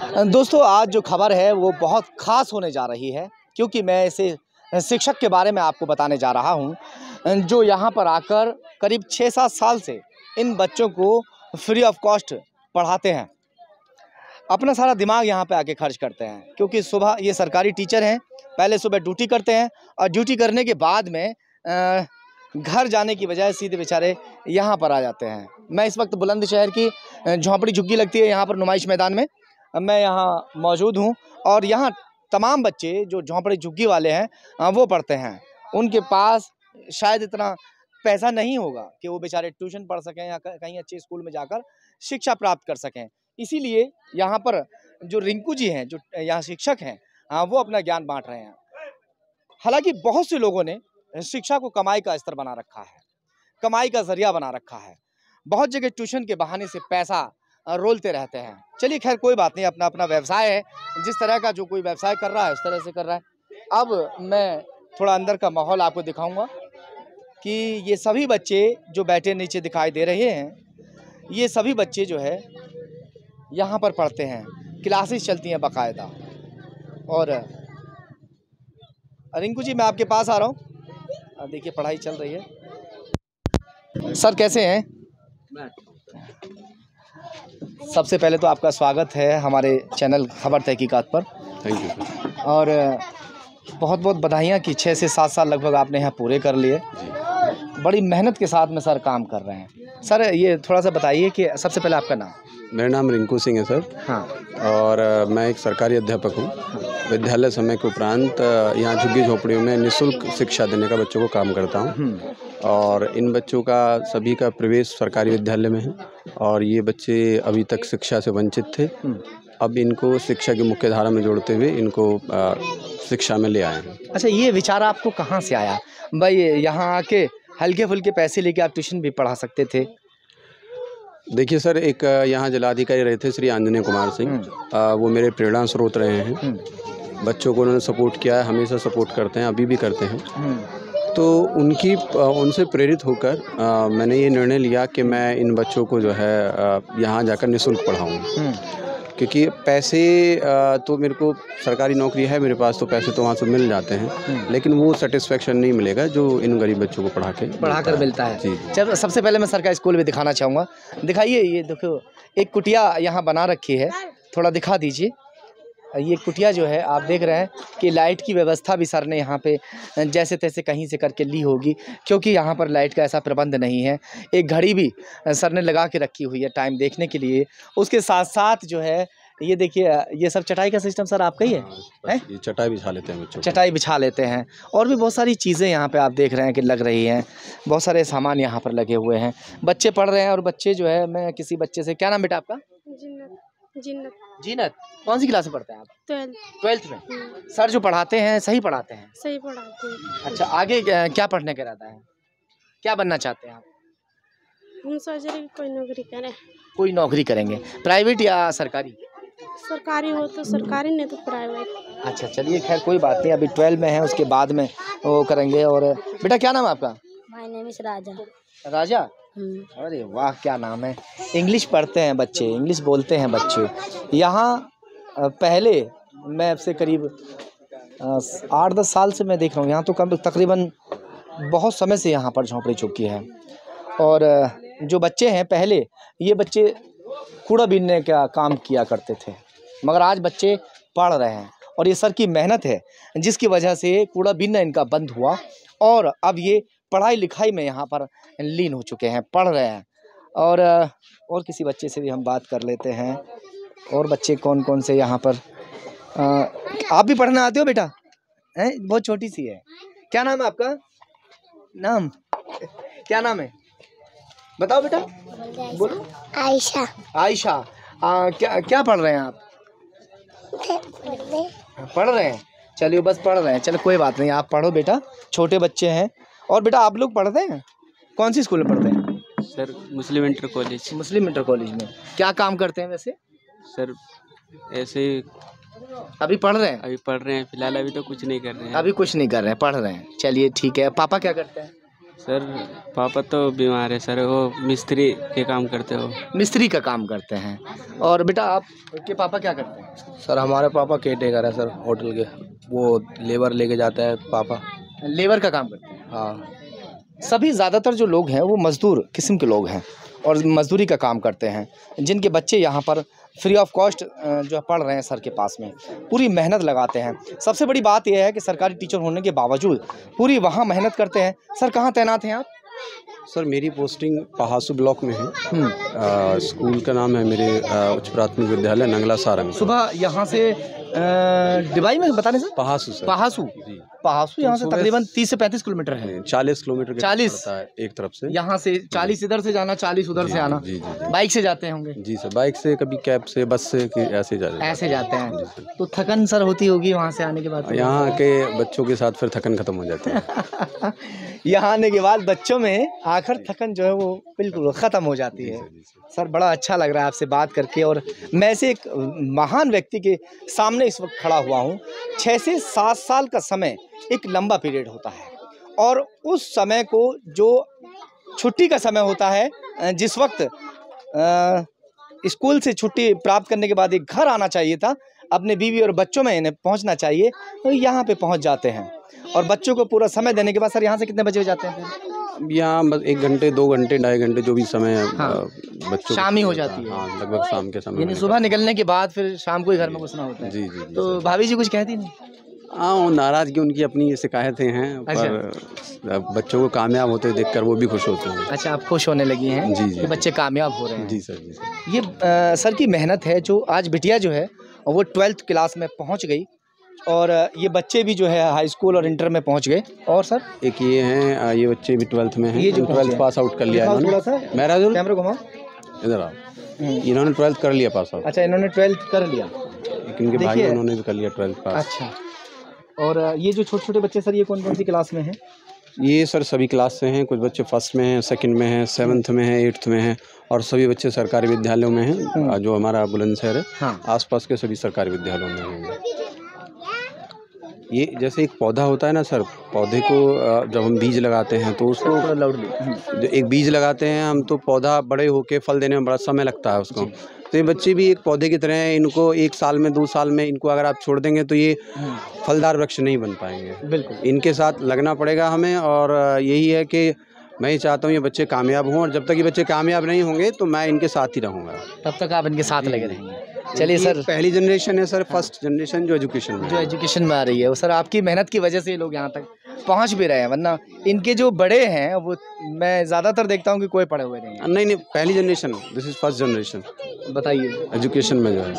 दोस्तों, आज जो खबर है वो बहुत ख़ास होने जा रही है, क्योंकि मैं इसे शिक्षक के बारे में आपको बताने जा रहा हूं, जो यहाँ पर आकर करीब 6-7 साल से इन बच्चों को फ्री ऑफ कॉस्ट पढ़ाते हैं। अपना सारा दिमाग यहाँ पे आके खर्च करते हैं, क्योंकि सुबह ये सरकारी टीचर हैं, पहले सुबह ड्यूटी करते हैं और ड्यूटी करने के बाद में घर जाने की बजाय सीधे बेचारे यहाँ पर आ जाते हैं। मैं इस वक्त बुलंदशहर की झोंपड़ी झुग्गी लगती है यहाँ पर नुमाइश मैदान में मैं यहाँ मौजूद हूँ और यहाँ तमाम बच्चे जो झोंपड़ी झुग्गी वाले हैं वो पढ़ते हैं। उनके पास शायद इतना पैसा नहीं होगा कि वो बेचारे ट्यूशन पढ़ सकें या कहीं अच्छे स्कूल में जाकर शिक्षा प्राप्त कर सकें। इसीलिए यहाँ पर जो रिंकू जी हैं, जो यहाँ शिक्षक हैं, वो अपना ज्ञान बांट रहे हैं। हालांकि बहुत से लोगों ने शिक्षा को कमाई का स्तर बना रखा है, कमाई का जरिया बना रखा है। बहुत जगह ट्यूशन के बहाने से पैसा रोलते रहते हैं। चलिए खैर कोई बात नहीं, अपना अपना व्यवसाय है, जिस तरह का जो कोई व्यवसाय कर रहा है उस तरह से कर रहा है। अब मैं थोड़ा अंदर का माहौल आपको दिखाऊंगा कि ये सभी बच्चे जो बैठे नीचे दिखाई दे रहे हैं, ये सभी बच्चे जो है यहाँ पर पढ़ते हैं, क्लासेस चलती हैं बाकायदा। और रिंकू जी, मैं आपके पास आ रहा हूँ। देखिए पढ़ाई चल रही है। सर कैसे हैं? सबसे पहले तो आपका स्वागत है हमारे चैनल खबर तहकीकात पर। Thank you sir. और बहुत बहुत बधाइयाँ कि 6 से 7 साल लगभग आपने यहाँ पूरे कर लिए। बड़ी मेहनत के साथ में सर काम कर रहे हैं। सर ये थोड़ा सा बताइए कि सबसे पहले आपका नाम। मेरा नाम रिंकू सिंह है सर। हाँ। और मैं एक सरकारी अध्यापक हूँ। विद्यालय समय के उपरांत यहाँ झुग्गी झोपड़ियों में निःशुल्क शिक्षा देने का बच्चों को काम करता हूँ। और इन बच्चों का सभी का प्रवेश सरकारी विद्यालय में है और ये बच्चे अभी तक शिक्षा से वंचित थे। अब इनको शिक्षा की मुख्य धारा में जोड़ते हुए इनको शिक्षा में ले आए हैं। अच्छा, ये विचार आपको कहाँ से आया भाई, यहाँ आके हल्के फुल्के पैसे लेके आप ट्यूशन भी पढ़ा सकते थे? देखिए सर, एक यहाँ जिलाधिकारी रहे थे श्री आंजनेय कुमार सिंह, वो मेरे प्रेरणा स्रोत रहे हैं। बच्चों को उन्होंने सपोर्ट किया है, हमेशा सपोर्ट करते हैं, अभी भी करते हैं। तो उनसे प्रेरित होकर मैंने ये निर्णय लिया कि मैं इन बच्चों को जो है यहाँ जाकर निःशुल्क पढ़ाऊँ। क्योंकि पैसे तो मेरे को सरकारी नौकरी है मेरे पास, तो पैसे तो वहाँ से मिल जाते हैं, लेकिन वो सेटिस्फेक्शन नहीं मिलेगा जो इन गरीब बच्चों को पढ़ाकर मिलता है। जी। चलो सबसे पहले मैं सरकारी स्कूल भी दिखाना चाहूँगा। दिखाइए, ये देखो एक कुटिया यहाँ बना रखी है, थोड़ा दिखा दीजिए। ये कुटिया जो है आप देख रहे हैं कि लाइट की व्यवस्था भी सर ने यहाँ पे जैसे तैसे कहीं से करके ली होगी, क्योंकि यहाँ पर लाइट का ऐसा प्रबंध नहीं है। एक घड़ी भी सर ने लगा के रखी हुई है टाइम देखने के लिए। उसके साथ साथ जो है ये देखिए, ये सब चटाई का सिस्टम सर आपका ही है? ये चटाई बिछा लेते हैं बच्चों, चटाई बिछा लेते हैं। और भी बहुत सारी चीज़ें यहाँ पे आप देख रहे हैं कि लग रही हैं, बहुत सारे सामान यहाँ पर लगे हुए हैं। बच्चे पढ़ रहे हैं और बच्चे जो है, मैं किसी बच्चे से, क्या नाम बेटा आपका? जीनत। जीनत, कौन सी क्लास में पढ़ते हैं आप? 12th में। सर जो पढ़ाते हैं सही पढ़ाते हैं? सही पढ़ाते हैं। अच्छा, आगे क्या पढ़ने का इरादा है, क्या बनना चाहते हैं आप? हम सोच रहे हैं कोई नौकरी करें। कोई नौकरी करेंगे, प्राइवेट या सरकारी? सरकारी हो तो सरकारी, नहीं तो प्राइवेट। अच्छा चलिए खैर कोई बात नहीं, अभी 12 में है, उसके बाद में वो करेंगे। और बेटा क्या नाम है आपका? माय नेम इज राजा। राजा? अरे वाह, क्या नाम है। इंग्लिश पढ़ते हैं बच्चे, इंग्लिश बोलते हैं बच्चे। यहाँ पहले मैं आपसे करीब 8-10 साल से मैं देख रहा हूँ, यहाँ तो कम तकरीबन बहुत समय से यहाँ पर झोंपड़ी चुकी है। और जो बच्चे हैं, पहले ये बच्चे कूड़ा बीनने का काम किया करते थे, मगर आज बच्चे पढ़ रहे हैं और ये सर की मेहनत है जिसकी वजह से कूड़ा बीनना इनका बंद हुआ और अब ये पढ़ाई लिखाई में यहाँ पर लीन हो चुके हैं, पढ़ रहे हैं। और किसी बच्चे से भी हम बात कर लेते हैं। और बच्चे कौन कौन से यहाँ पर, आप भी पढ़ना आते हो बेटा? हैं, बहुत छोटी सी है। क्या नाम है आपका? नाम क्या नाम है, बताओ बेटा, बोलो। आयशा। आयशा। क्या पढ़ रहे हैं आप? पढ़ रहे हैं, चलिए बस पढ़ रहे हैं, चलो कोई बात नहीं, आप पढ़ो बेटा, छोटे बच्चे हैं। और बेटा आप लोग पढ़ते हैं, कौन सी स्कूल में पढ़ते हैं? सर मुस्लिम इंटर कॉलेज। मुस्लिम इंटर कॉलेज में क्या काम करते हैं वैसे? सर ऐसे अभी पढ़ रहे हैं? अभी पढ़ रहे हैं फिलहाल, अभी तो कुछ नहीं कर रहे हैं। अभी कुछ नहीं कर रहे हैं, पढ़ रहे हैं। चलिए ठीक है। पापा क्या करते हैं? सर पापा तो बीमार है सर, वो मिस्त्री के काम करते हो। मिस्त्री का काम करते हैं। और बेटा आपके पापा क्या करते हैं? सर हमारे पापा केयरटेकर है सर होटल के, वो लेबर लेके जाता है पापा। लेबर का काम करते हैं। हाँ सभी ज़्यादातर जो लोग हैं वो मज़दूर किस्म के लोग हैं और मज़दूरी का काम करते हैं, जिनके बच्चे यहाँ पर फ्री ऑफ कॉस्ट जो पढ़ रहे हैं सर के पास में, पूरी मेहनत लगाते हैं। सबसे बड़ी बात यह है कि सरकारी टीचर होने के बावजूद पूरी वहाँ मेहनत करते हैं। सर कहाँ तैनात हैं आप? सर मेरी पोस्टिंग पहासू ब्लॉक में है। स्कूल का नाम है मेरे उच्च प्राथमिक विद्यालय नंगला सारंग। सुबह यहाँ से डिबाई में बताने सर? पहासू सर। पहासू जी। पहासू यहाँ से सुबह तकरीबन 30 से 35 किलोमीटर है। 40 किलोमीटर के 40 पड़ता है एक तरफ से। यहाँ से 40 इधर से जाना, 40 उधर से आना। जी जी जी। बाइक से जाते होंगे? जी सर, बाइक से, कभी कैब से, बस से, कि ऐसे जाते हैं। ऐसे जाते हैं। जी सर। तो थकन सर होती होगी वहाँ से आने के बाद? यहाँ के बच्चों के साथ फिर थकन खत्म हो जाती है। यहाँ आने के बाद बच्चों में आखिर थकन जो है वो बिल्कुल ख़त्म हो जाती है। सर बड़ा अच्छा लग रहा है आपसे बात करके, और मैं ऐसे एक महान व्यक्ति के सामने इस वक्त खड़ा हुआ हूँ। 6 से 7 साल का समय एक लंबा पीरियड होता है, और उस समय को जो छुट्टी का समय होता है, जिस वक्त स्कूल से छुट्टी प्राप्त करने के बाद एक घर आना चाहिए था, अपने बीवी और बच्चों में इन्हें पहुंचना चाहिए, तो यहाँ पे पहुंच जाते हैं। और बच्चों को पूरा समय देने के बाद सर यहाँ से कितने बजे हो जाते हैं फिर? यहाँ बस 1 घंटे, 2 घंटे, 2.5 घंटे जो भी समय है। हाँ। बच्चों शाम ही हो जाती है। हाँ, लगभग शाम के समय। यानी सुबह निकलने के बाद फिर शाम को ही घर में घुसना होता है। जी जी जी। तो भाभी जी कुछ कहती नहीं? हाँ, वो नाराज़गी उनकी अपनी शिकायतें हैं, पर बच्चों को कामयाब होते देखकर वो भी खुश होते हैं। अच्छा, आप खुश होने लगी हैं जी जी कि बच्चे कामयाब हो रहे हैं। जी सर, जी सर। ये सर की मेहनत है जो आज बिटिया जो है वो 12th क्लास में पहुंच गई, और ये बच्चे भी जो है हाई स्कूल और इंटर में पहुंच गए। और सर एक ये हैं, ये बच्चे भी 12th में हैं। ये जो 12th पास आउट कर लिया थोड़ा इन्होंने। सा महराजुल, कैमरा घुमाओ। इधर आओ। इन्होंने 12th कर लिया पास आउट। अच्छा, इन्होंने 12th कर लिया। एक इनके भाई हैं, उन्होंने भी कर लिया 12th पास। अच्छा, और ये जो छोटे छोटे बच्चे सर, ये कौन कौन सी क्लास में हैं? ये सर सभी क्लास से हैं। कुछ बच्चे 1st में हैं, 2nd में हैं, 7th में हैं, 8th में हैं, और सभी बच्चे सरकारी विद्यालयों में हैं। जो हमारा बुलंदशहर है, हाँ। आसपास के सभी सरकारी विद्यालयों में हैं। ये जैसे एक पौधा होता है ना सर, पौधे को जब हम बीज लगाते हैं तो उसको जो एक बीज लगाते हैं हम, तो पौधा बड़े होके फल देने में बड़ा समय लगता है उसको। तो ये बच्चे भी एक पौधे की तरह हैं। इनको 1 साल में, 2 साल में इनको अगर आप छोड़ देंगे तो ये फलदार वृक्ष नहीं बन पाएंगे। बिल्कुल, इनके साथ लगना पड़ेगा हमें, और यही है कि मैं ये चाहता हूँ ये बच्चे कामयाब हों, और जब तक ये बच्चे कामयाब नहीं होंगे तो मैं इनके साथ ही रहूँगा। तब तक आप इनके साथ लगे रहेंगे। चलिए सर, पहली जनरेशन है सर, फर्स्ट जनरेशन जो एजुकेशन में आ रही है, वो सर आपकी मेहनत की वजह से ये लोग यहाँ तक पहुँच भी रहे हैं, वरना इनके जो बड़े हैं वो मैं ज़्यादातर देखता हूँ कि कोई पढ़े हुए नहीं है। नहीं, पहली generation, this is first generation. बताइए एजुकेशन में जो है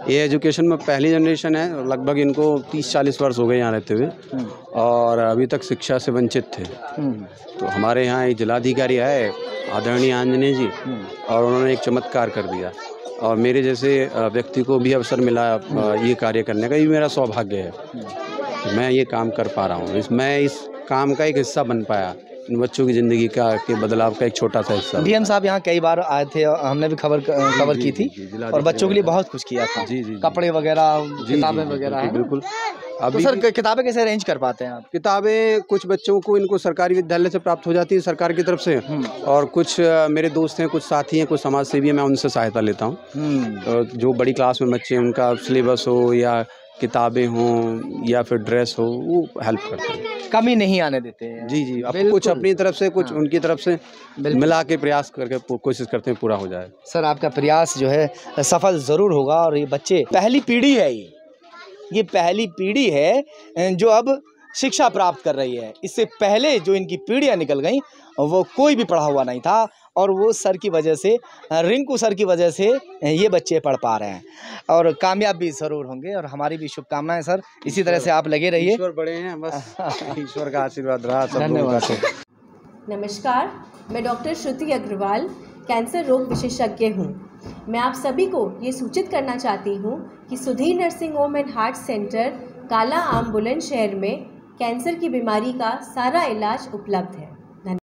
ये एजुकेशन में पहली जनरेशन है। लगभग इनको 30-40 वर्ष हो गए यहाँ रहते हुए, और अभी तक शिक्षा से वंचित थे। तो हमारे यहाँ एक जिलाधिकारी है आदरणीय आंजनेय जी, और उन्होंने एक चमत्कार कर दिया, और मेरे जैसे व्यक्ति को भी अवसर मिला ये कार्य करने का। ये मेरा सौभाग्य है, मैं ये काम कर पा रहा हूँ। मैं इस काम का एक हिस्सा बन पाया, इन बच्चों की ज़िंदगी का के बदलाव का एक छोटा सा हिस्सा। डीएम साहब यहाँ कई बार आए थे, हमने भी खबर की थी, और बच्चों के लिए बहुत कुछ किया था। कपड़े वगैरह, किताबें वगैरह। बिल्कुल। तो सर किताबें कैसे अरेंज कर पाते हैं आप? किताबें कुछ बच्चों को इनको सरकारी विद्यालय से प्राप्त हो जाती है, सरकार की तरफ से, और कुछ मेरे दोस्त हैं, कुछ साथी हैं, कुछ समाज सेवी हैं, मैं उनसे सहायता लेता हूँ। जो बड़ी क्लास में बच्चे हैं उनका सिलेबस हो या किताबें हों या फिर ड्रेस हो, वो हेल्प करते हैं, कमी नहीं आने देते हैं। जी जी, अब कुछ अपनी तरफ से, कुछ उनकी तरफ से मिला के प्रयास करके कोशिश करते हैं पूरा हो जाए। सर आपका प्रयास जो है सफल ज़रूर होगा, और ये बच्चे पहली पीढ़ी है, ये पहली पीढ़ी है जो अब शिक्षा प्राप्त कर रही है। इससे पहले जो इनकी पीढ़ियाँ निकल गईं वो कोई भी पढ़ा हुआ नहीं था, और वो सर की वजह से, रिंकू सर की वजह से ये बच्चे पढ़ पा रहे हैं, और कामयाब भी ज़रूर होंगे। और हमारी भी शुभकामनाएं सर, इसी तरह से आप लगे रहिए। ईश्वर बड़े हैं, बस ईश्वर का आशीर्वाद रहा सब लोगों धन्यवाद। का। नमस्कार, मैं डॉक्टर श्रुति अग्रवाल, कैंसर रोग विशेषज्ञ हूँ। मैं आप सभी को ये सूचित करना चाहती हूँ कि Sudhir nursing home and heart centre काला आम बुलंदशहर में कैंसर की बीमारी का सारा इलाज उपलब्ध है।